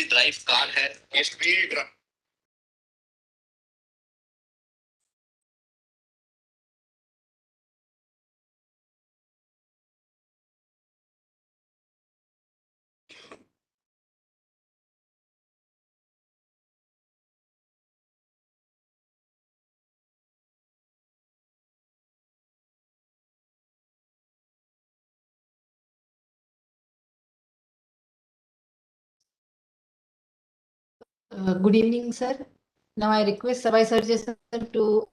Drive car है, ये speed Good evening, sir. Now I request Savai Sarja sir to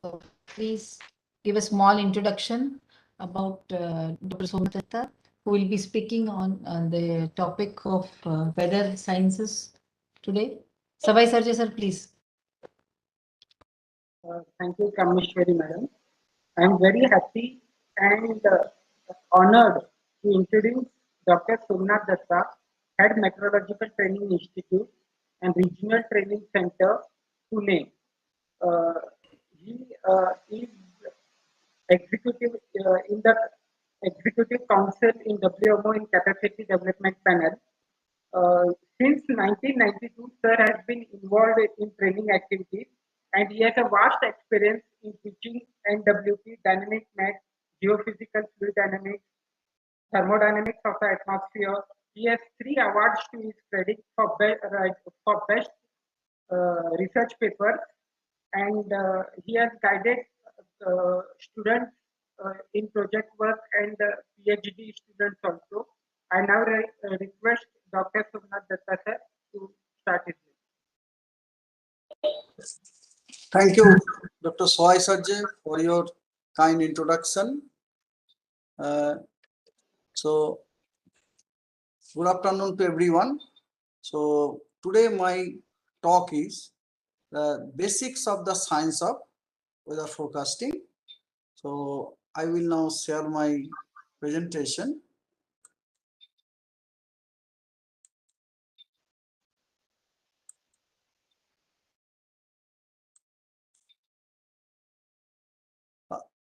please give a small introduction about Dr. Somenath Dutta, who will be speaking on the topic of weather sciences today. Savai Sarja sir, please. Thank you, Kameshwari Madam. I am very happy and honored to introduce Dr. Somenath Dutta, Head Meteorological Training Institute and Regional Training Center, Pune. Uh, he is executive in the Executive Council in WMO in Capacity Development Panel. Since 1992, Sir has been involved in training activities and he has a vast experience in teaching NWT, dynamic math, geophysical fluid dynamics, thermodynamics of the atmosphere. He has 3 awards to his credit for best research papers, and he has guided students in project work and PhD students also. I now request Dr. Somenath Dutta sir to start his lecture. Thank you, Dr. Soy Sajje, for your kind introduction. So, good afternoon to everyone. So, today my talk is the basics of the science of weather forecasting. So, I will now share my presentation.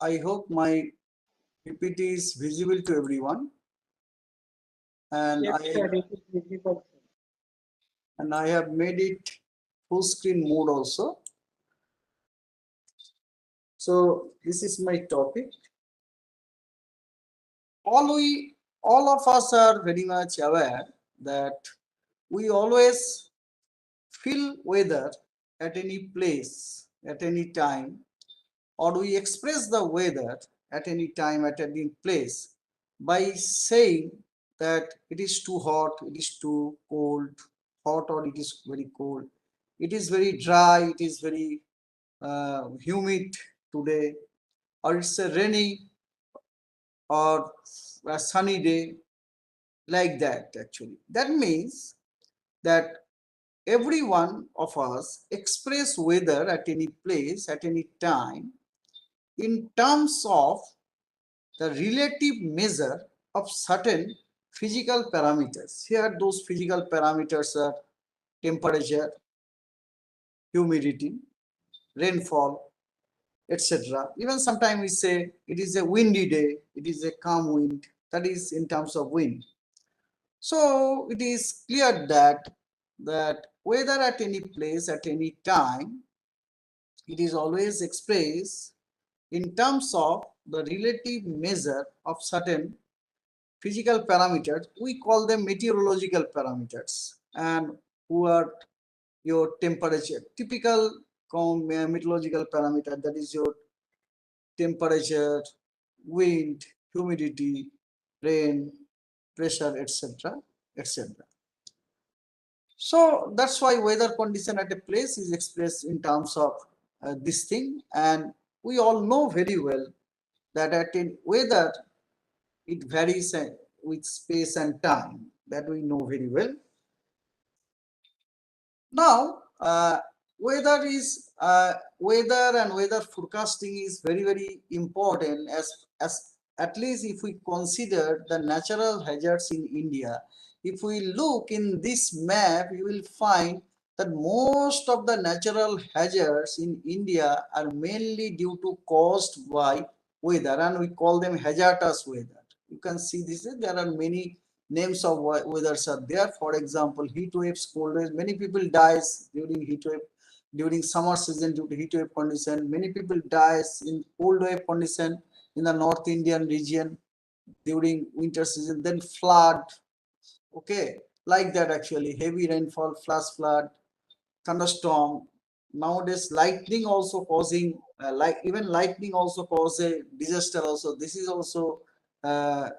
I hope my PPT is visible to everyone. And Yes, sir, it is visible. And I have made it full screen mode also. So this is my topic. All of us are very much aware that we always feel weather at any place, at any time, or we express the weather at any time, at any place by saying that it is too hot, it is too cold, hot or it is very cold, it is very dry, it is very humid today, or it's a rainy or a sunny day, like that. Actually, that means that every one of us express weather at any place, at any time, in terms of the relative measure of certain physical parameters. Here those physical parameters are temperature, humidity, rainfall, etc. Even sometimes we say it is a windy day, it is a calm wind, that is in terms of wind. So it is clear that whether at any place, at any time, it is always expressed in terms of the relative measure of certain physical parameters. We call them meteorological parameters, and who are your temperature. Typical meteorological parameter, that is your temperature, wind, humidity, rain, pressure, etc., etc. So that's why weather condition at a place is expressed in terms of this thing, and we all know very well that at in weather it varies with space and time, that we know very well. Now, weather and weather forecasting is very important, as at least if we consider the natural hazards in India. If we look in this map, you will find that most of the natural hazards in India are mainly due to caused by weather, and we call them hazardous weather. You can see this, there are many names of weathers are there. For example, heat waves, cold waves. Many people dies during heat wave, during summer season due to heat wave condition. Many people dies in cold wave condition in the North Indian region during winter season. Then flood, okay, like that actually. Heavy rainfall, flash flood, thunderstorm. Nowadays, lightning also causing, like even lightning also cause a disaster. Also, uh,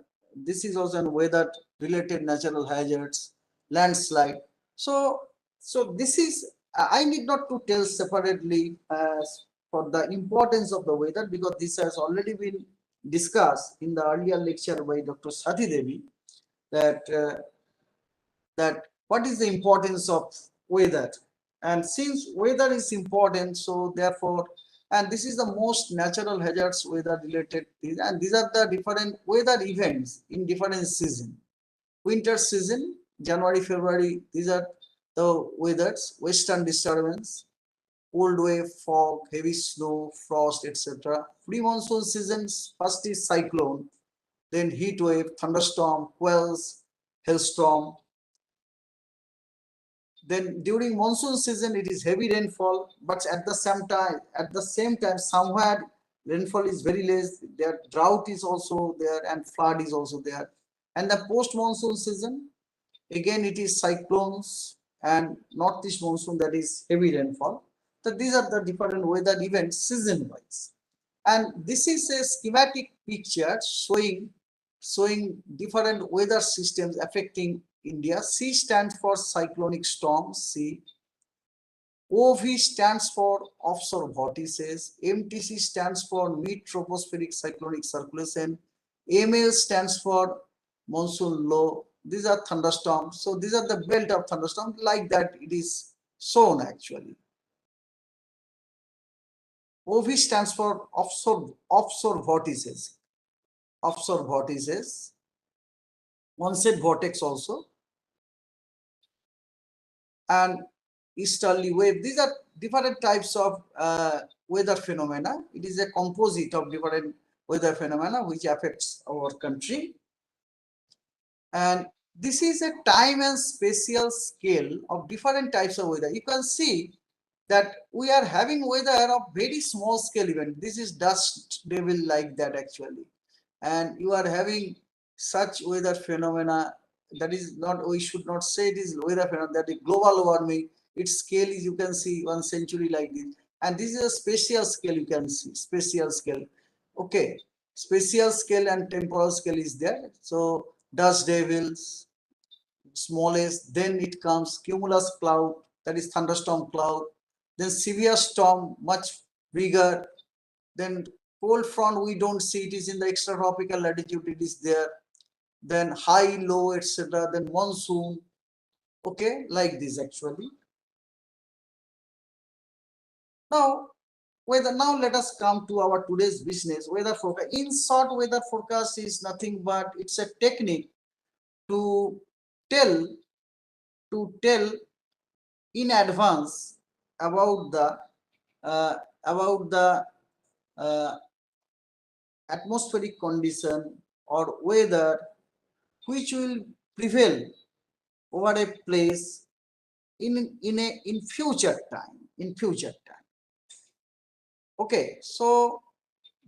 this is also an weather related natural hazards, landslide. So, this is I need not to tell separately for the importance of the weather, because this has already been discussed in the earlier lecture by Dr. Sati Devi, that what is the importance of weather. And since weather is important, so therefore, and this is the most natural hazards weather related things, and these are the different weather events in different season. Winter season, January, February, these are the weathers. Western disturbance, cold wave, fog, heavy snow, frost, etc. Pre-monsoon seasons, first is cyclone, then heat wave, thunderstorm, quails, hailstorm. Then during monsoon season, it is heavy rainfall, but at the same time, somewhere rainfall is very less. There drought is also there and flood is also there. And the post-monsoon season, again it is cyclones and northeast monsoon, that is heavy rainfall. So these are the different weather events season-wise. And this is a schematic picture showing different weather systems affecting India. C stands for cyclonic storm, C. OV stands for offshore vortices. MTC stands for mid-tropospheric cyclonic circulation. ML stands for monsoon low. These are thunderstorms. So these are the belt of thunderstorms, like that it is shown actually. OV stands for offshore vortices. Offshore vortices. Onset vortex also. And easterly wave. These are different types of weather phenomena. It is a composite of different weather phenomena which affects our country. And this is a time and spatial scale of different types of weather. You can see that we are having weather of very small scale event. This is dust devil, like that actually. And you are having such weather phenomena that is not, we should not say it is weather phenomena, that is global warming. Its scale is, you can see 1 century like this. And this is a spatial scale, you can see spatial scale. Okay, spatial scale and temporal scale is there. So dust devils, smallest, then it comes cumulus cloud, that is thunderstorm cloud, then severe storm, much bigger, then cold front, we don't see, it is in the extratropical latitude, it is there, then high, low, etc., then monsoon, okay, like this actually. Now, now let us come to our today's business, weather forecast. In short, weather forecast is nothing but it's a technique to tell in advance about the uh, atmospheric condition or weather which will prevail over a place in future time. Okay, so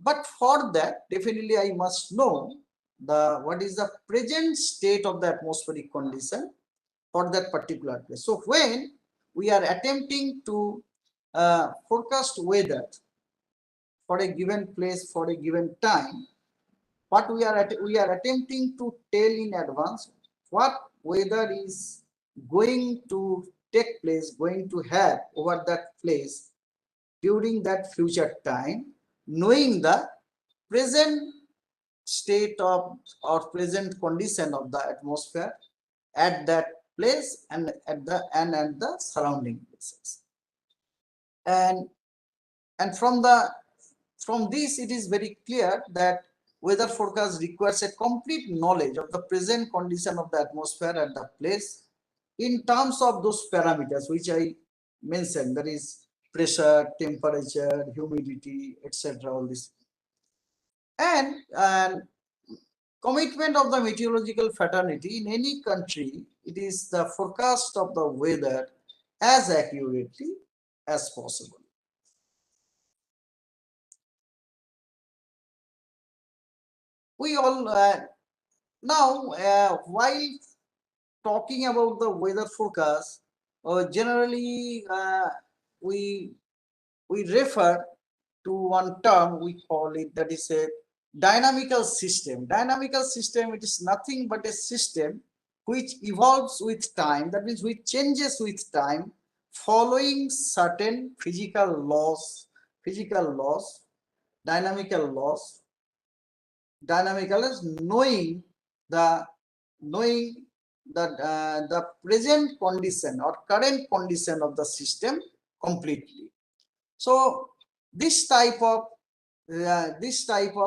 but for that, definitely I must know what is the present state of the atmospheric condition for that particular place. So when we are attempting to forecast weather for a given place for a given time, what we are attempting to tell in advance what weather is going to take place, going to have over that place during that future time, knowing the present state of or present condition of the atmosphere at that place and at the surrounding places. And from this it is very clear that weather forecast requires a complete knowledge of the present condition of the atmosphere at the place in terms of those parameters which I mentioned, that is pressure, temperature, humidity, etc., all this. And Commitment of the meteorological fraternity in any country, it is the forecast of the weather as accurately as possible. We all now while talking about the weather forecast, generally we refer to one term, we call it, that is a dynamical system. Dynamical system, it is nothing but a system which evolves with time, that means which changes with time following certain physical laws, dynamical laws. Dynamical is knowing the present condition or current condition of the system completely. So this type of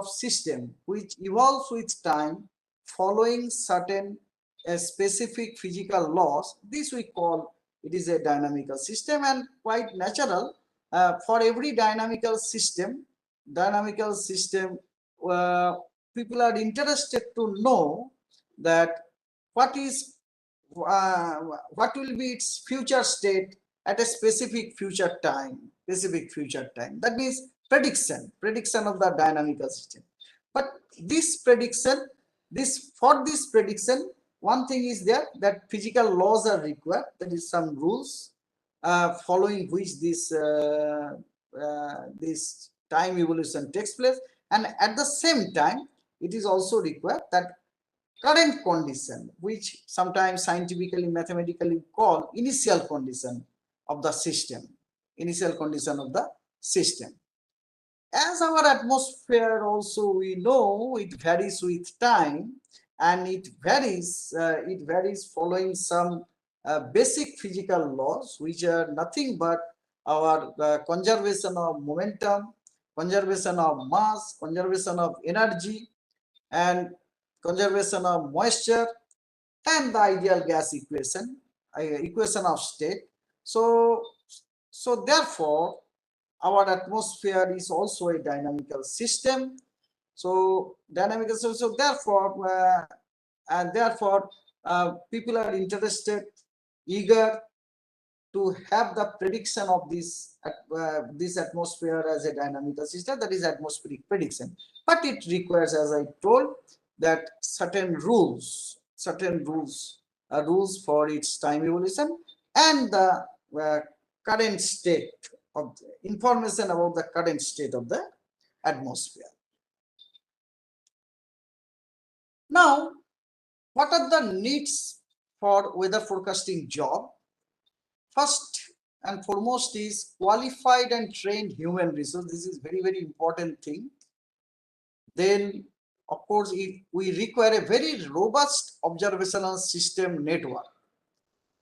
system which evolves with time following certain specific physical laws, this we call it is a dynamical system, and quite natural for every dynamical system. Uh, People are interested to know that what is what will be its future state at a specific future time. That means prediction of the dynamical system. But this prediction, for this prediction, one thing is there, that physical laws are required. There is some rules following which this time evolution takes place, and at the same time it is also required that current condition, which sometimes scientifically, mathematically call initial condition of the system. As our atmosphere also, we know it varies with time, and it varies following some basic physical laws, which are nothing but our conservation of momentum, conservation of mass, conservation of energy, and conservation of moisture, and the ideal gas equation of state. So therefore our atmosphere is also a dynamical system. So therefore people are interested, eager to have the prediction of this atmosphere as a dynamical system, that is atmospheric prediction. But it requires, as I told, that certain rules for its time evolution, and the current state of information about the current state of the atmosphere. Now, what are the needs for weather forecasting job? First and foremost is qualified and trained human resource. This is very, very important thing. Then, of course, we require a very robust observational system network,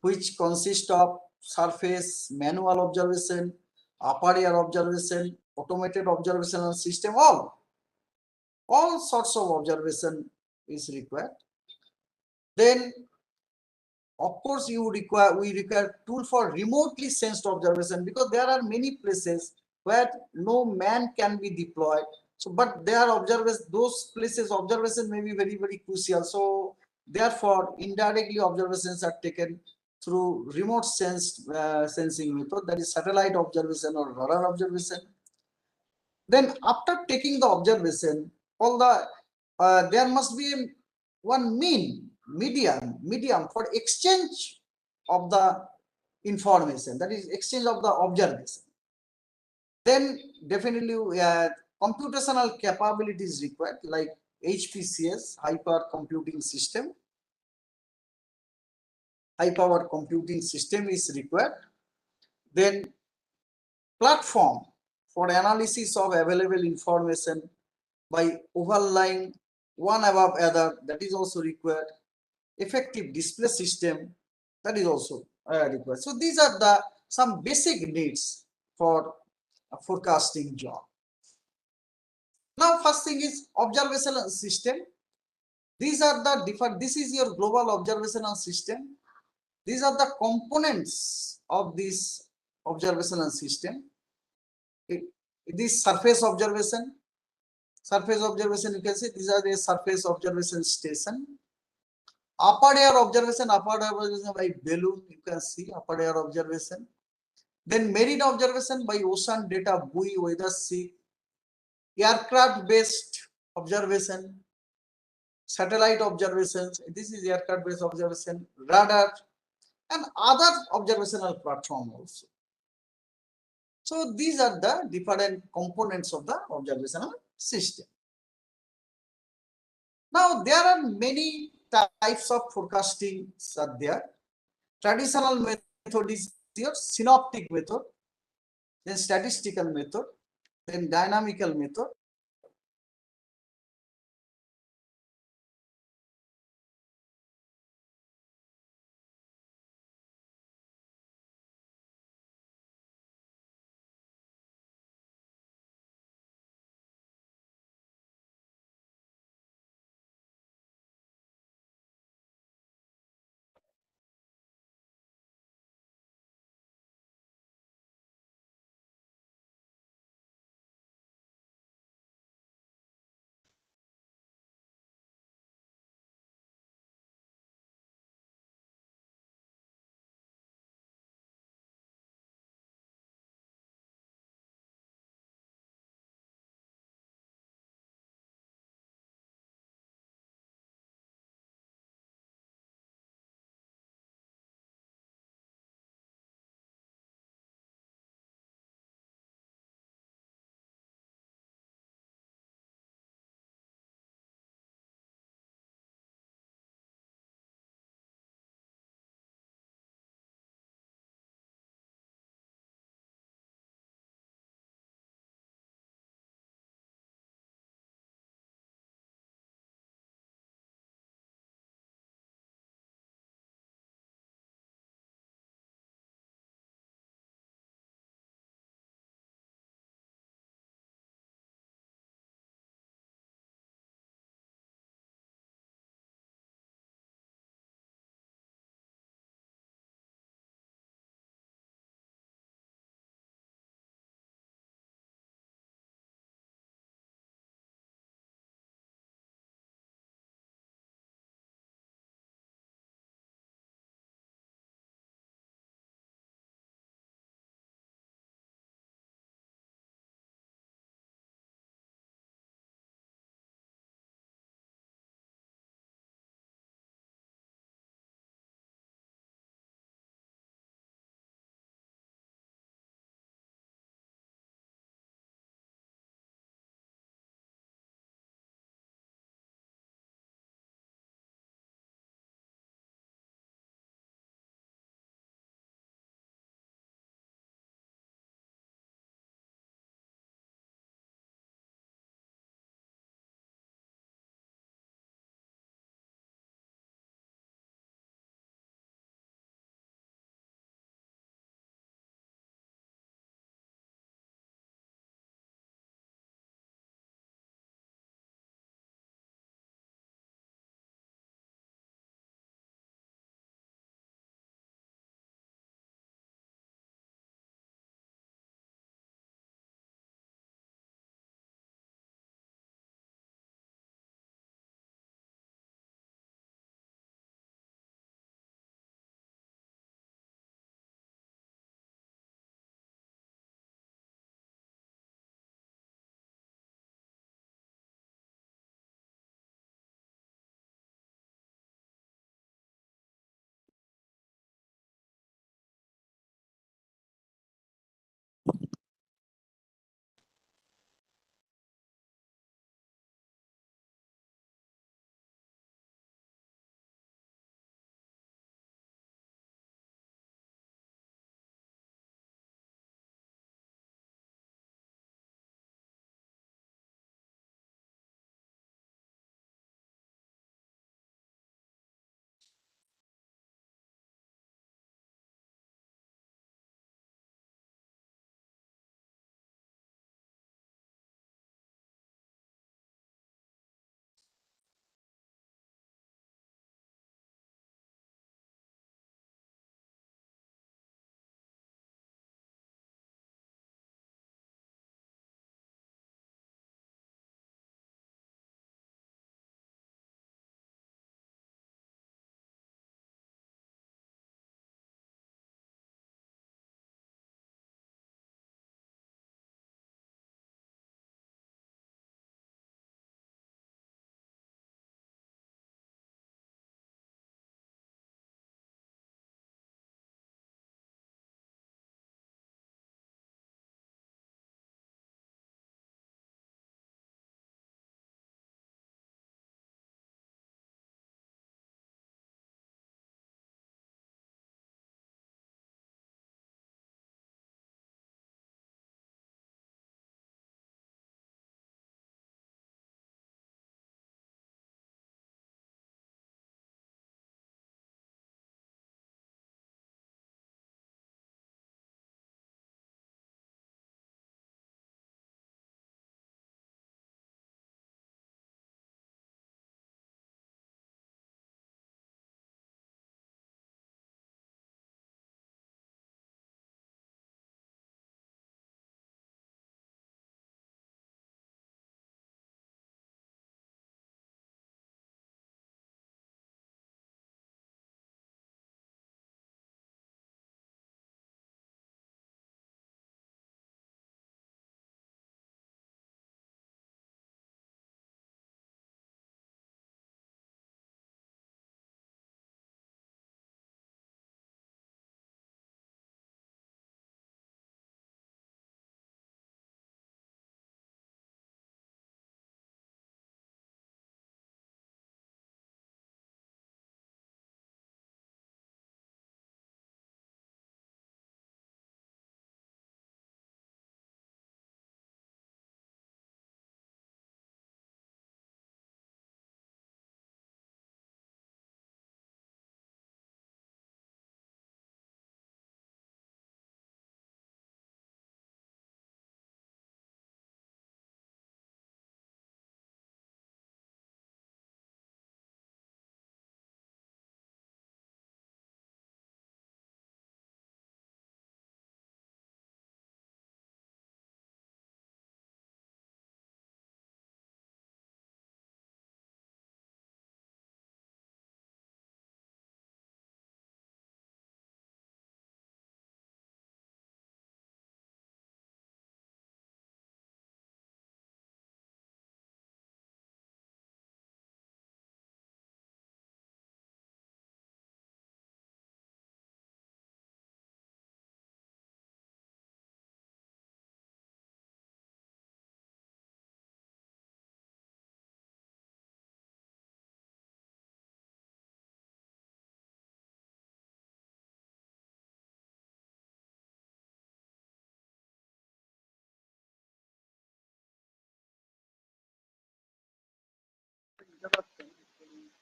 which consists of surface manual observation, upper air observation, automated observational system. All sorts of observation is required. Then, of course, we require tool for remotely sensed observation, because there are many places where no man can be deployed. So, but there are those places observation may be very, very crucial. So therefore, indirectly observations are taken through remote sensing method, that is satellite observation or radar observation. Then after taking the observation, there must be one medium for exchange of the information, that is exchange of the observation. Then definitely computational capability is required, like HPCS, high power computing system. High power computing system is required. Then platform for analysis of available information by overlaying one above other, that is also required. Effective display system, that is also required. So these are some basic needs for a forecasting job. Now, first thing is observational system. These are the different. This is your global observational system. These are the components of this observational system. This surface observation, Surface observation, you can see these are the surface observation station. Upper air observation by balloon, you can see upper air observation. Then marine observation by ocean data, buoy, weather sea, aircraft based observation, satellite observations. This is aircraft based observation, radar, and other observational platform also. So these are the different components of the observational system. Now there are many types of forecasting are there. Traditional method is your synoptic method, then statistical method, then dynamical method.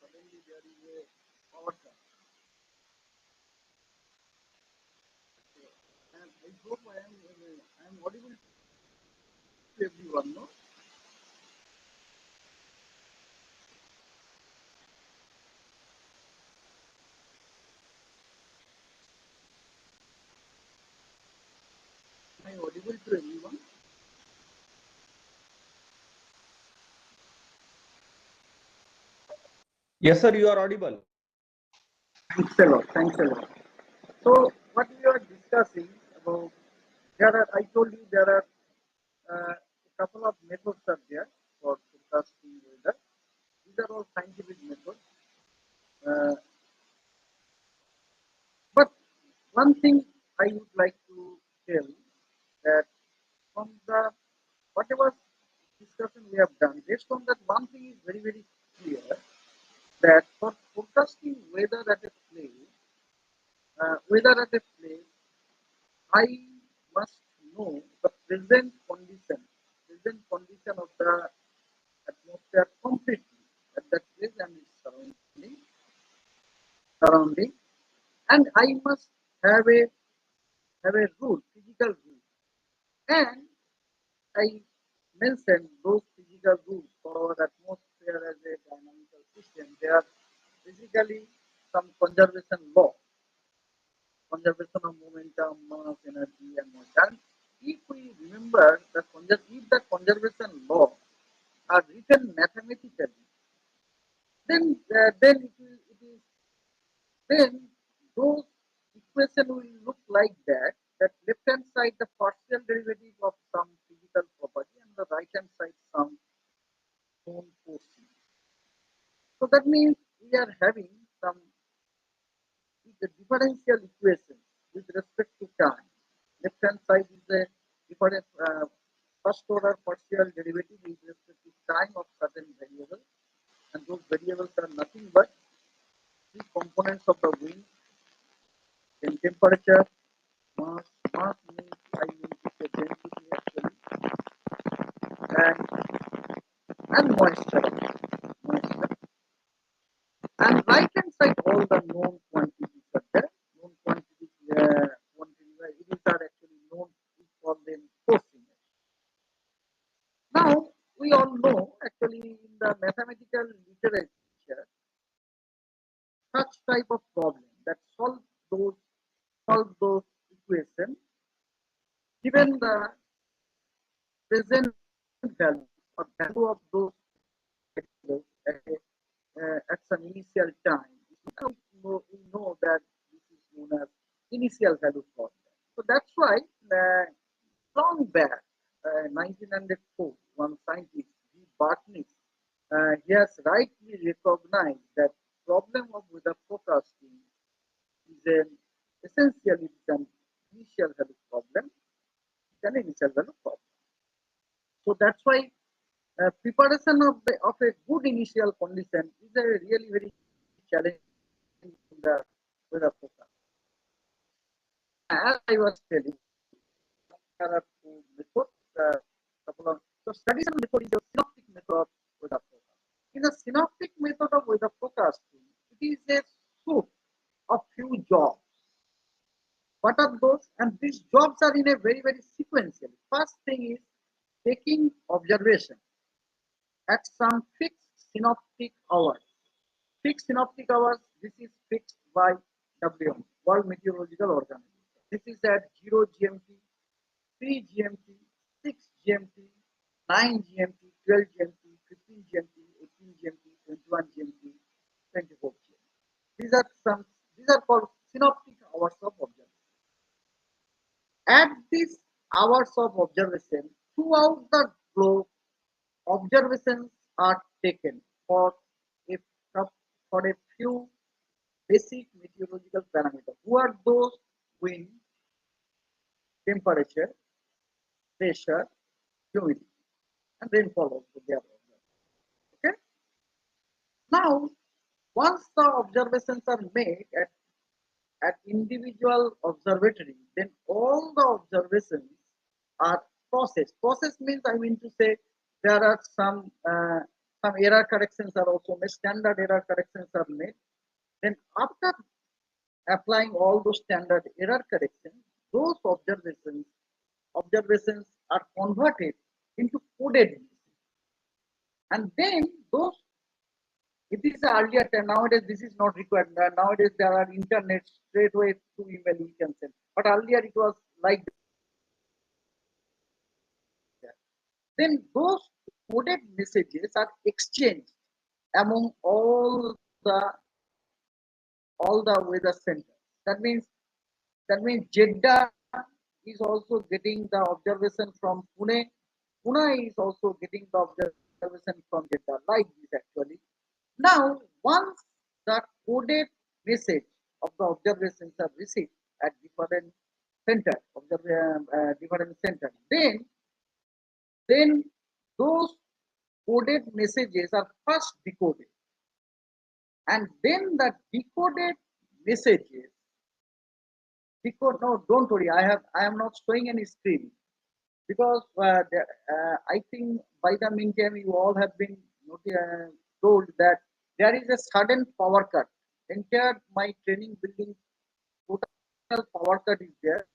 suddenly there is a power cut. And I hope I am audible to everyone, no? Am I audible to everyone? Yes, sir, you are audible. Thanks a lot. Thanks a lot. So what we are discussing about, there are, I told you there are a couple of methods are there for forecasting weather. These are all scientific methods. Uh, but one thing I would like to tell that from the whatever discussion we have done, based on that, one thing is very, very clear that for forecasting weather at a place, I must know the present condition of the atmosphere completely at that place and its surrounding, and I must have a rule, physical rule, and I mentioned those physical rules for our atmosphere as a dynamical system. They are basically some conservation of momentum, mass, energy, and motion. And if we remember if the conservation law are written mathematically, then then those equation will look like that. That left hand side the partial derivative of some physical property and the right hand side some known forces. So that means we are having some the differential equation with respect to time. Left hand side is the different first order partial derivative with respect to time of certain variables, and those variables are nothing but three components of the wind, then temperature, mass means I mean the density actually, and moisture. And right hand side all the known quantities are there. Known quantities, it are actually known. We call them forcing. Now we all know actually in the mathematical literature such type of problem that solve those equations given the present value or value of those variables at some initial time. We know that this is known as initial value problem. So that's why long back, 1904, one scientist, G. Bartnick, he has rightly recognized that problem of weather forecasting is essentially an initial value problem. It's an initial value problem. So that's why preparation of a good initial condition is a really very challenging in the weather forecast. As I was telling, there are two methods. So traditional method is the synoptic method of weather forecast. In the synoptic method of weather forecasting, it is a suite of few jobs. What are those? And these jobs are in a very, very sequential. First thing is taking observation at some fixed synoptic hours. Fixed synoptic hours, this is fixed by WM, World Meteorological Organization. This is at 0 GMT, 3 GMT, 6 GMT, 9 GMT, 12 GMT, 15 GMT, 18 GMT, 21 GMT, 24 GMT. These are called synoptic hours of observation. At these hours of observation, throughout the globe, observations are taken a for a few basic meteorological parameters. Who are those? Wind, temperature, pressure, humidity, and rainfall also they are observed. Okay. Now, once the observations are made at individual observatory, then all the observations are processed. Process means I mean to say there are some some error corrections are also made, standard error corrections are made. Then after applying all those standard error corrections, those observations are converted into coded message. And then those, it is earlier time, nowadays this is not required. Nowadays there are internet straight away through email you can send. But earlier it was like that. Then those coded messages are exchanged among the weather centers. That means Jeddah is also getting the observation from Pune. Pune is also getting the observation from Jeddah, like this actually. Now, once the coded message of the observations are received at different centers, then those coded messages are first decoded, and then the decoded messages decode. No, don't worry. I am not showing any screen because I think by the meantime you all have been told that there is a sudden power cut. Entire my training building total power cut is there,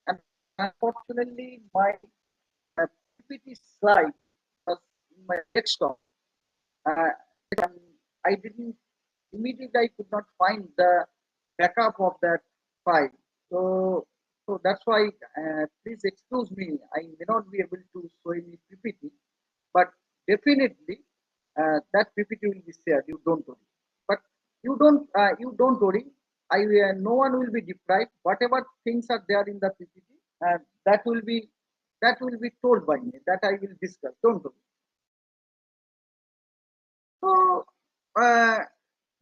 and unfortunately my PPT slide was in my desktop. Uh, and I didn't immediately. I could not find the backup of that file. So that's why, please excuse me. I may not be able to show any PPT, but definitely that PPT will be shared. You don't worry. But you don't worry. No one will be deprived. Whatever things are there in the PPT, that will be told by me. That I will discuss. Don't worry. So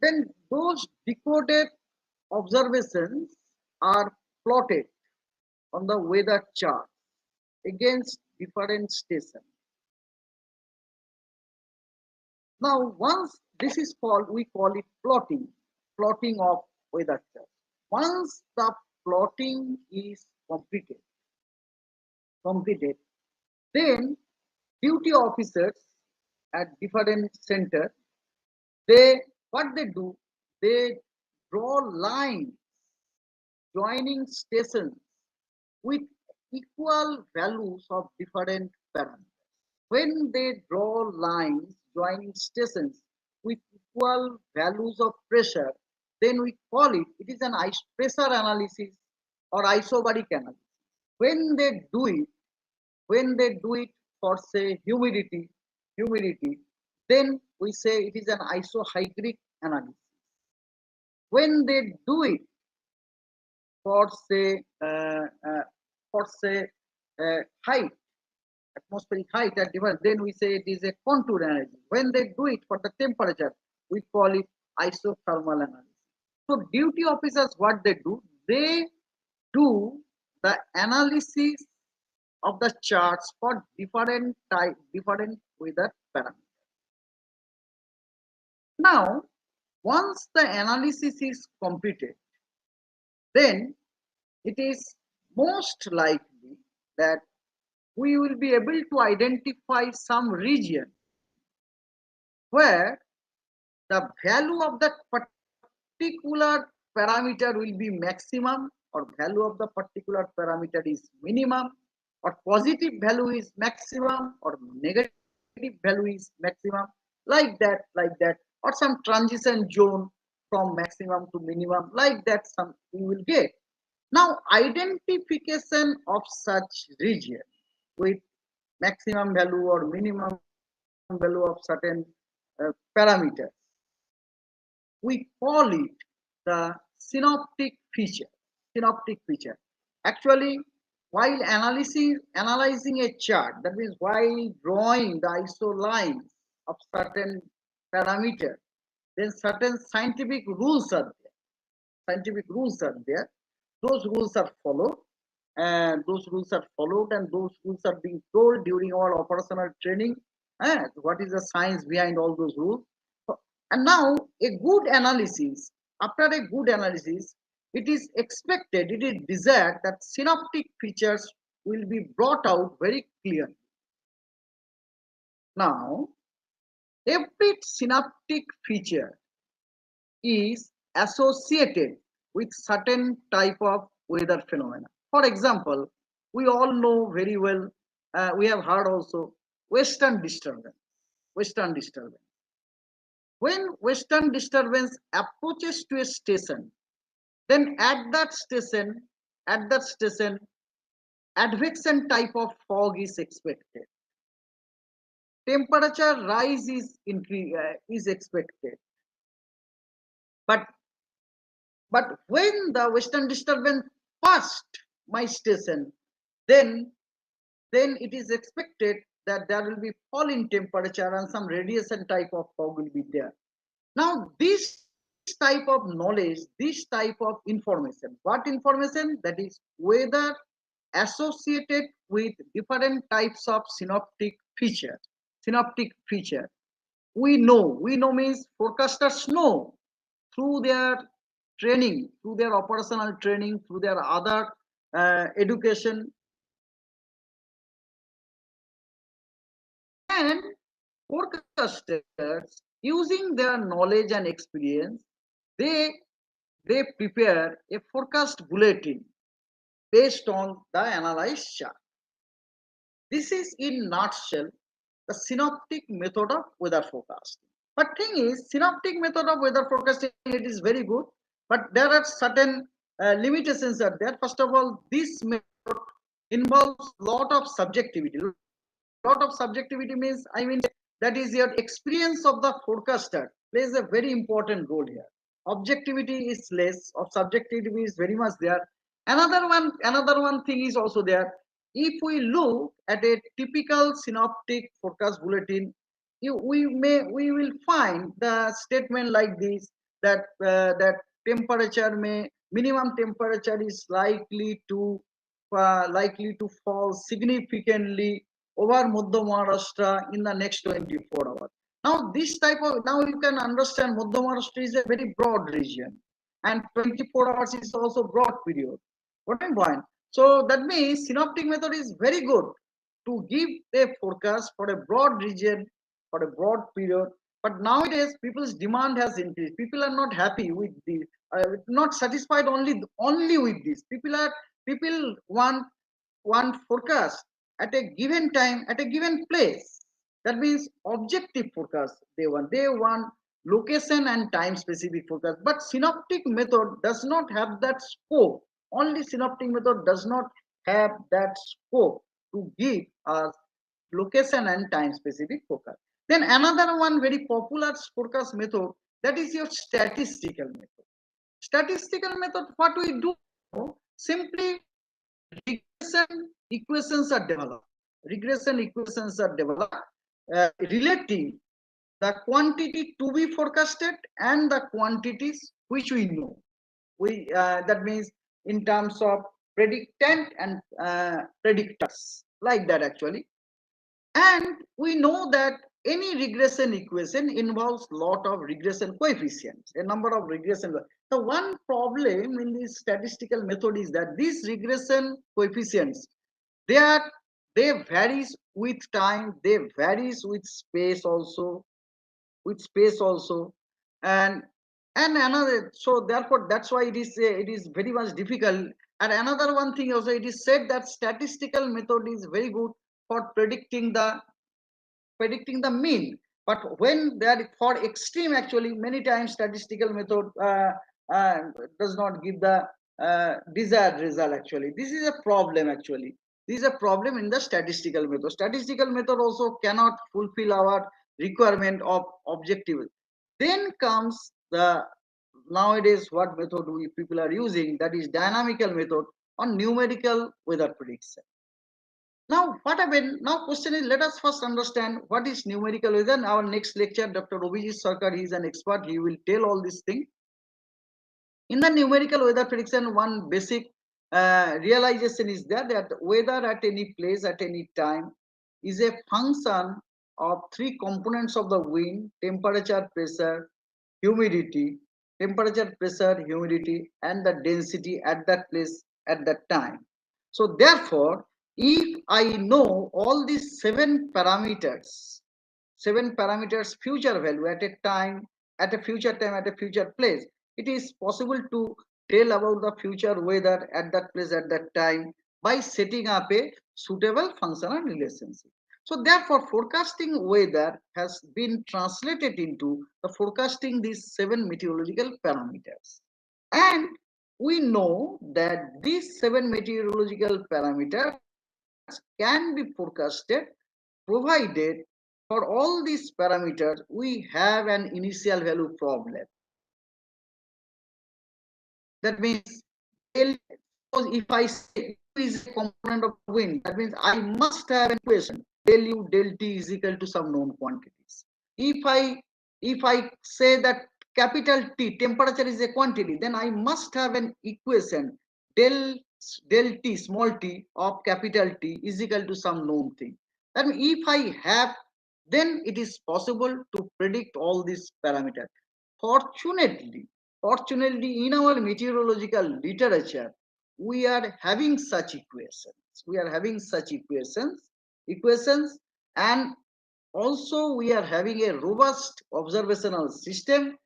then those decoded observations are plotted on the weather chart against different stations. Now, once this is called, we call it plotting of weather chart. Once the plotting is completed, then duty officers at different centers, what they do, they draw lines joining stations with equal values of different parameters. When they draw lines joining stations with equal values of pressure, then we call it is an pressure analysis or isobaric analysis. When they do it for say humidity, then we say it is an isohydric analysis. When they do it for say height, atmospheric height at different, then we say it is a contour analysis. When they do it for the temperature, we call it isothermal analysis. So duty officers, what they do the analysis of the charts for different weather parameters. Now, once the analysis is completed, then it is most likely that we will be able to identify some region where the value of that particular parameter will be maximum, or value of the particular parameter is minimum, or positive value is maximum, or negative value is maximum, like that, or some transition zone from maximum to minimum, like that some we will get. Now, identification of such region with maximum value or minimum value of certain parameters, we call it the synoptic feature. Actually, while analyzing a chart, that means while drawing the iso lines of certain parameter, then certain scientific rules are there. Those rules are followed, and those rules are being told during our operational training. What is the science behind all those rules? And now, after a good analysis, it is expected, it is desired that synoptic features will be brought out very clearly. Now, Every synaptic feature is associated with certain type of weather phenomena. For example, we all know very well, we have heard also western disturbance. Western disturbance. When western disturbance approaches to a station, then at that station, advection type of fog is expected. Temperature rise is expected. But when the western disturbance passed my station, then it is expected that there will be fall in temperature and some radiation type of fog will be there. Now this type of knowledge, this type of information, what information? That is weather associated with different types of synoptic feature. Synoptic feature. We know means forecasters know through their training, through their operational training, through their other education, and forecasters using their knowledge and experience, they prepare a forecast bulletin based on the analyzed chart. This is in nutshell the synoptic method of weather forecasting. But thing is, synoptic method of weather forecasting, it is very good, but there are certain limitations are there. First of all, this method involves lot of subjectivity. Lot of subjectivity means, I mean, that is your experience of the forecaster plays a very important role here. Objectivity is less, of subjectivity is very much there. Another one thing is also there. If we look at a typical synoptic forecast bulletin, we will find the statement like this, that that temperature may minimum temperature is likely to fall significantly over Madhya Maharashtra in the next 24 hours. Now this type of, now you can understand Madhya Maharashtra is a very broad region and 24 hours is also broad period. What I point? So that means synoptic method is very good to give a forecast for a broad region, for a broad period. But nowadays people's demand has increased. People are not happy with this, not satisfied only with this. People want forecast at a given time, at a given place. That means objective forecast they want. They want location and time specific forecast. But synoptic method does not have that scope. Only synoptic method does not have that scope to give us location and time specific forecast. Then another one very popular forecast method, that is your statistical method. Statistical method, what we do, simply regression equations are developed. Regression equations are developed relating the quantity to be forecasted and the quantities which we know. That means in terms of predictant and predictors, like that actually. And we know that any regression equation involves lot of regression coefficients, a number of regression. The one problem in this statistical method is that these regression coefficients, they varies with time, they varies with space also, and another. So therefore, that's why it is very much difficult. And another one thing also, it is said that statistical method is very good for predicting the mean. But when there for extreme, actually many times statistical method uh, does not give the desired result. Actually, this is a problem. Actually, this is a problem in the statistical method. Statistical method also cannot fulfill our requirement of objective. Then comes the nowadays what method we people are using, that is dynamical method on numerical weather prediction. Now, what happened? Now, question is, let us first understand what is numerical weather. In our next lecture, Dr. Obijit Sarkar, he is an expert. He will tell all these things. In the numerical weather prediction, one basic realization is that weather at any place, at any time, is a function of three components of the wind: temperature, pressure, humidity. Temperature, pressure, humidity, and the density at that place at that time. So therefore, if I know all these seven parameters, 7 parameters future value at a time, at a future time, at a future place. It is possible to tell about the future weather at that place at that time by setting up a suitable functional relationship. So therefore, forecasting weather has been translated into the forecasting these 7 meteorological parameters. And we know that these 7 meteorological parameters can be forecasted provided for all these parameters we have an initial value problem. That means if I say U is a component of wind, that means I must have an equation del U del T is equal to some known quantities. If I say that capital T temperature is a quantity, then I must have an equation del T small t of capital T is equal to some known thing. That means if I have, then it is possible to predict all these parameters. Fortunately, in our meteorological literature, we are having such equations. Equations, and also we are having a robust observational system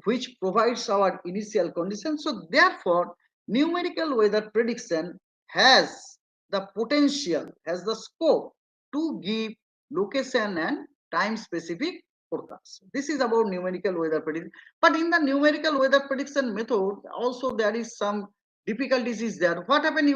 which provides our initial conditions. So therefore, numerical weather prediction has the potential, has the scope to give location and time specific forecast. This is about numerical weather prediction. But in the numerical weather prediction method, also there is some difficulties is there. What happened,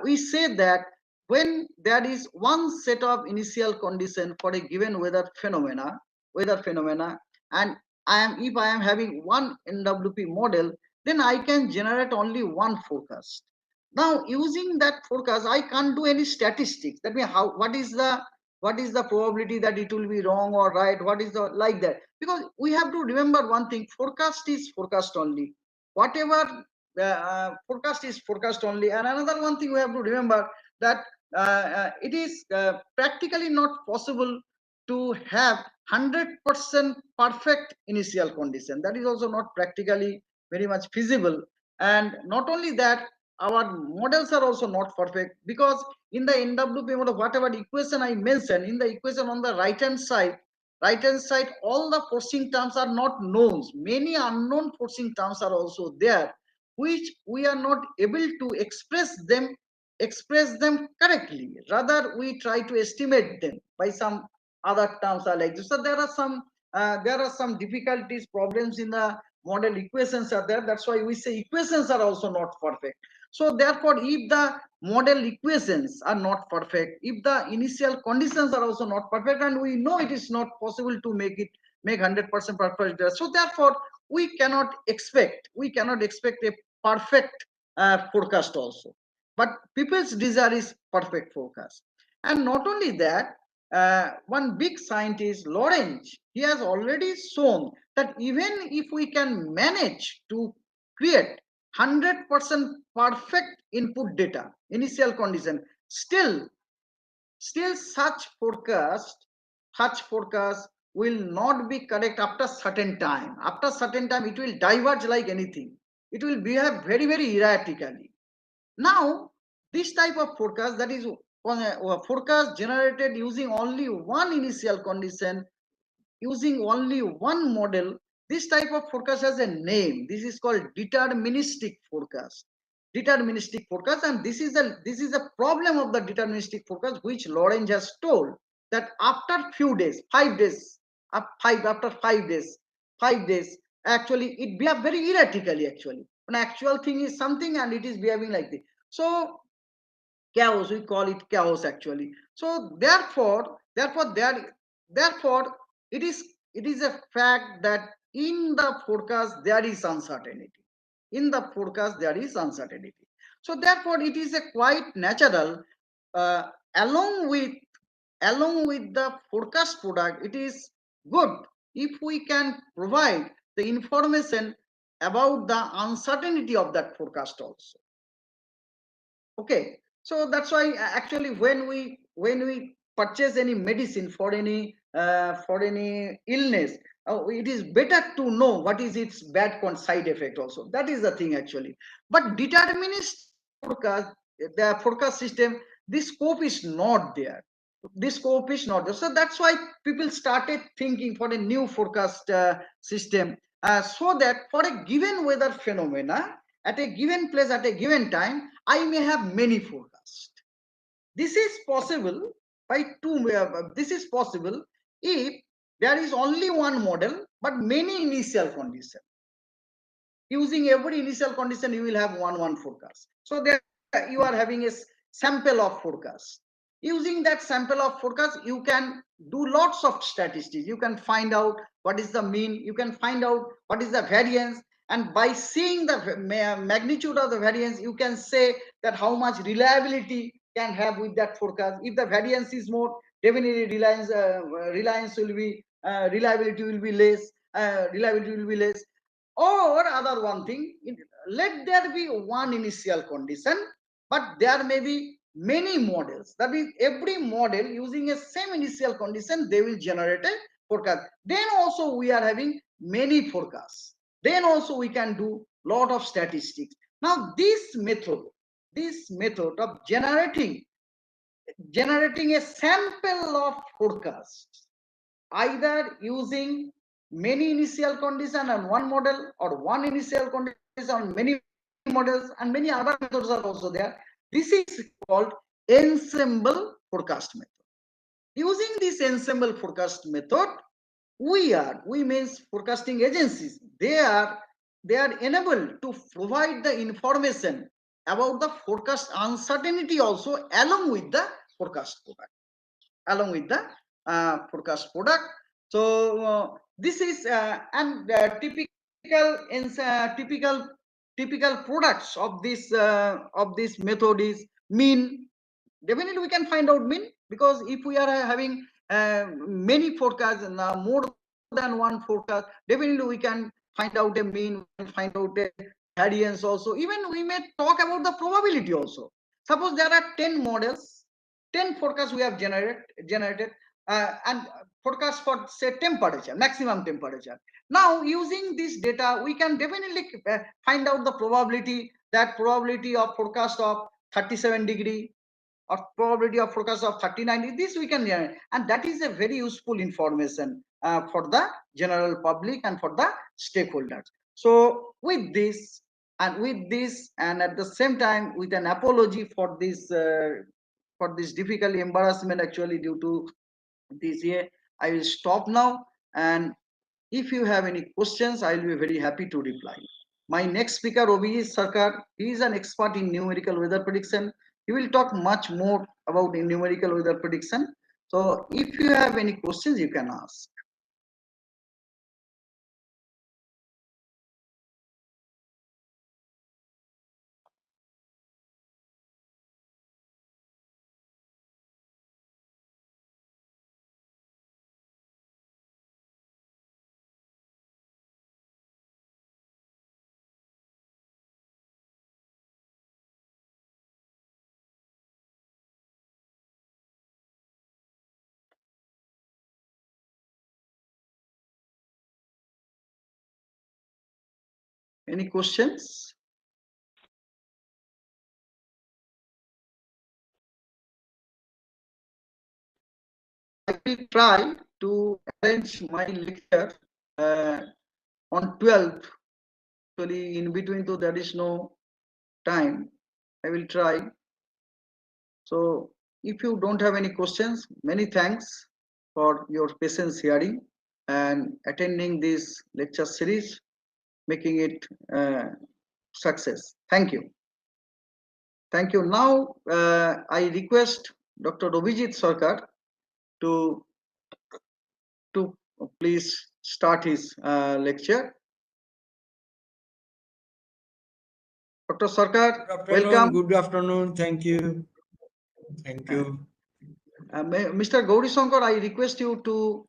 we say that when there is one set of initial condition for a given weather phenomena, and if I am having one NWP model, then I can generate only one forecast. Now, using that forecast, I can't do any statistics. That means what is the probability that it will be wrong or right? What is the like that? Because we have to remember one thing: forecast is forecast only. Whatever forecast is forecast only. And another one thing we have to remember that it is practically not possible to have 100% perfect initial condition. That is also not practically very much feasible. And not only that, our models are also not perfect, because in the NWP model, whatever equation I mentioned, in the equation on the right hand side, all the forcing terms are not known. Many unknown forcing terms are also there, which we are not able to express them correctly. Rather, we try to estimate them by some other terms are like this. So there are some difficulties, problems in the model equations are there. That's why we say equations are also not perfect. So therefore, if the model equations are not perfect, if the initial conditions are also not perfect, and we know it is not possible to make 100% perfect, so therefore we cannot expect a perfect forecast also. But people's desire is perfect forecast. And not only that, one big scientist, Lawrence, he has already shown that even if we can manage to create 100% perfect input data, initial condition, still such forecast will not be correct after certain time. After certain time, it will diverge like anything. It will behave very, very erratically. Now, this type of forecast, that is forecast generated using only one initial condition, using only one model, this type of forecast has a name. This is called deterministic forecast. And this is a problem of the deterministic forecast, which Lawrence has told that after few days, 5 days, after 5 days, actually it behaves very erratically. Actually, an actual thing is something, and it is behaving like this. So chaos, we call it chaos actually. So therefore it is a fact that in the forecast there is uncertainty. So therefore it is a quite natural, uh, along with the forecast product, it is good if we can provide the information about the uncertainty of that forecast also. Okay, so that's why actually when we purchase any medicine for any illness, it is better to know what is its bad side effect also. That is the thing actually. But determinist forecast, the forecast system, this scope is not there. this scope is not there. So that's why people started thinking for a new forecast system, so that for a given weather phenomena at a given place at a given time, I may have many forecasts. This is possible by this is possible if there is only one model but many initial conditions. Using every initial condition, you will have one forecast. So there you are having a sample of forecast. Using that sample of forecast, you can do lots of statistics. You can find out what is the mean, you can find out what is the variance, and by seeing the magnitude of the variance, you can say that how much reliability can have with that forecast. If the variance is more, definitely reliance will be reliability will be less. Reliability will be less. Or other one thing, let there be one initial condition, but there may be many models. That is, every model using a same initial condition, they will generate a forecast. Then also we are having many forecasts. Then also we can do lot of statistics. Now this method of generating a sample of forecasts, either using many initial condition and one model, or one initial condition on many models, and many other methods are also there. This is called ensemble forecast method. Using this ensemble forecast method, we means forecasting agencies, they are enabled to provide the information about the forecast uncertainty also along with the forecast product. Forecast product. So this is typical products of this method is mean. Definitely we can find out mean, because if we are having many forecasts, more than one forecast, definitely we can find out a mean, we can find out a variance also. Even we may talk about the probability also. Suppose there are 10 models, 10 forecasts we have generated, and forecast for say temperature, maximum temperature. Now using this data, we can definitely find out the probability of forecast of 37 degree, or probability of forecast of 39. This we can learn, and that is a very useful information for the general public and for the stakeholders. So with this, and at the same time with an apology for this difficult embarrassment actually due to this year, I will stop now, and if you have any questions, I will be very happy to reply. My next speaker, Obiji Sarkar, he is an expert in numerical weather prediction. He will talk much more about numerical weather prediction. So if you have any questions, you can ask. Any questions? I will try to arrange my lecture on 12th. Actually, in between, so there is no time. I will try. So if you don't have any questions, many thanks for your patience hearing and attending this lecture series, making it success. Thank you. Thank you. Now I request Dr. Abhijit Sarkar to please start his lecture. Dr. Sarkar, welcome. Good afternoon. Thank you. Thank you. Mr. Gauri Shankar, I request you to